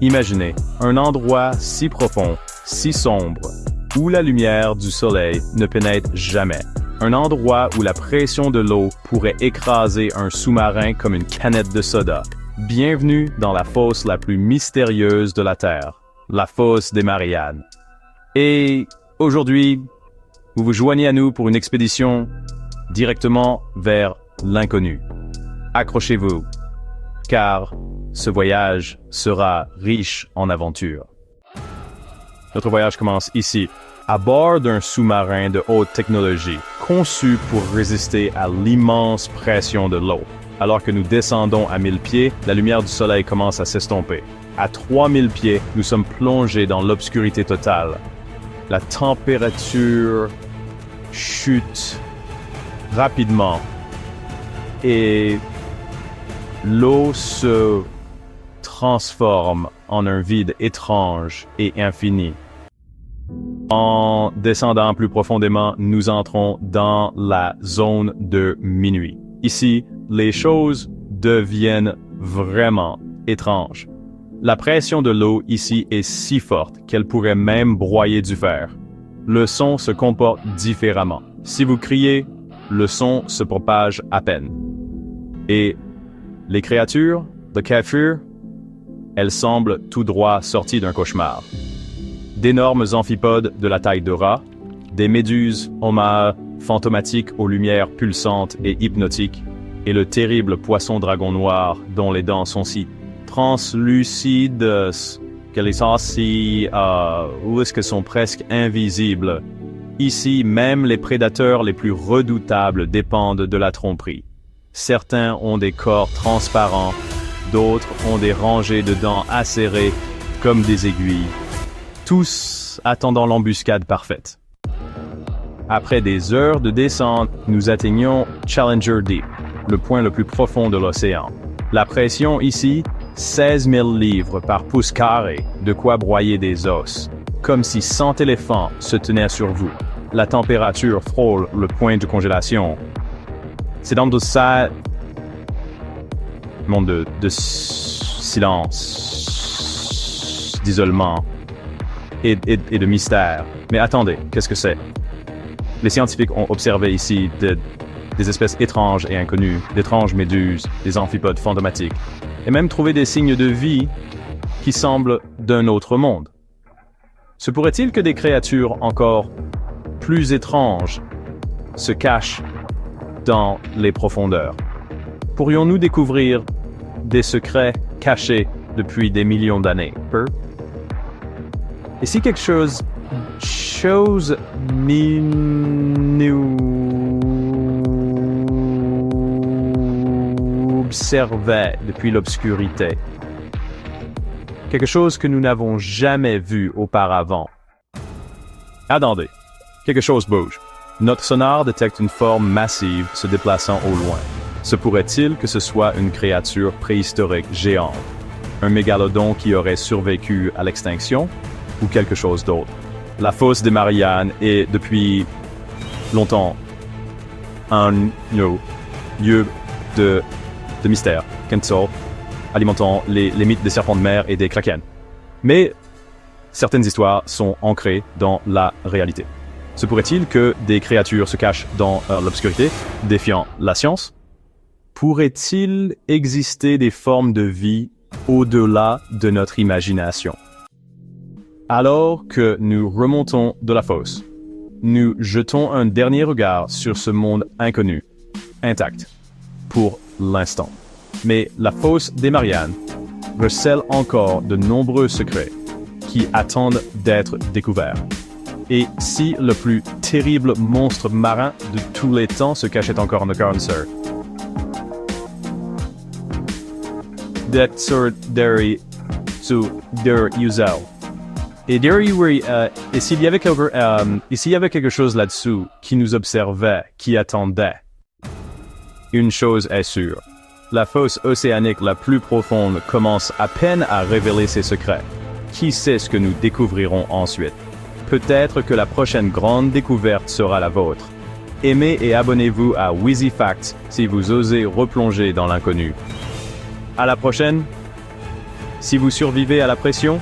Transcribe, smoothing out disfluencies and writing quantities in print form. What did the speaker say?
Imaginez un endroit si profond, si sombre, où la lumière du soleil ne pénètre jamais. Un endroit où la pression de l'eau pourrait écraser un sous-marin comme une canette de soda. Bienvenue dans la fosse la plus mystérieuse de la Terre, la fosse des Mariannes. Et aujourd'hui, vous vous joignez à nous pour une expédition directement vers l'inconnu. Accrochez-vous, car ce voyage sera riche en aventures. Notre voyage commence ici, à bord d'un sous-marin de haute technologie, conçu pour résister à l'immense pression de l'eau. Alors que nous descendons à 1000 pieds, la lumière du soleil commence à s'estomper. À 3000 pieds, nous sommes plongés dans l'obscurité totale. La température chute rapidement et l'eau se transforme en un vide étrange et infini. En descendant plus profondément, nous entrons dans la zone de minuit. Ici, les choses deviennent vraiment étranges. La pression de l'eau ici est si forte qu'elle pourrait même broyer du fer. Le son se comporte différemment. Si vous criez, le son se propage à peine. Et les créatures, the Kafir, elles semblent tout droit sorties d'un cauchemar. D'énormes amphipodes de la taille de rats, des méduses homards fantomatiques aux lumières pulsantes et hypnotiques, et le terrible poisson dragon noir dont les dents sont si translucides qu'elles sont si ou est-ce que sont presque invisibles. Ici, même les prédateurs les plus redoutables dépendent de la tromperie. Certains ont des corps transparents, d'autres ont des rangées de dents acérées comme des aiguilles, tous attendant l'embuscade parfaite. Après des heures de descente, nous atteignons Challenger Deep, le point le plus profond de l'océan. La pression ici, 16 000 livres par pouce carré, de quoi broyer des os, comme si 100 éléphants se tenaient sur vous. La température frôle le point de congélation. C'est dans ça monde de silence, d'isolement et de mystère. Mais attendez, qu'est-ce que c'est? Les scientifiques ont observé ici des espèces étranges et inconnues, d'étranges méduses, des amphipodes fantomatiques, et même trouvé des signes de vie qui semblent d'un autre monde. Se pourrait-il que des créatures encore plus étranges se cachent dans les profondeurs? Pourrions-nous découvrir des secrets cachés depuis des millions d'années? Et si quelque chose nous observait depuis l'obscurité? Quelque chose que nous n'avons jamais vu auparavant. Attendez, quelque chose bouge. Notre sonar détecte une forme massive se déplaçant au loin. Se pourrait-il que ce soit une créature préhistorique géante, un mégalodon qui aurait survécu à l'extinction, ou quelque chose d'autre? La fosse des Mariannes est depuis longtemps un lieu de mystère, alimentant les mythes des serpents de mer et des kraken. Mais certaines histoires sont ancrées dans la réalité. Se pourrait-il que des créatures se cachent dans l'obscurité, défiant la science? Pourrait-il exister des formes de vie au-delà de notre imagination? Alors que nous remontons de la fosse, nous jetons un dernier regard sur ce monde inconnu, intact, pour l'instant. Mais la fosse des Mariannes recèle encore de nombreux secrets qui attendent d'être découverts. Et si le plus terrible monstre marin de tous les temps se cachait encore en Carnsur? Et s'il y avait quelque chose là-dessous qui nous observait, qui attendait, une chose est sûre. La fosse océanique la plus profonde commence à peine à révéler ses secrets. Qui sait ce que nous découvrirons ensuite? Peut-être que la prochaine grande découverte sera la vôtre. Aimez et abonnez-vous à Wheezy Facts si vous osez replonger dans l'inconnu. À la prochaine! Si vous survivez à la pression,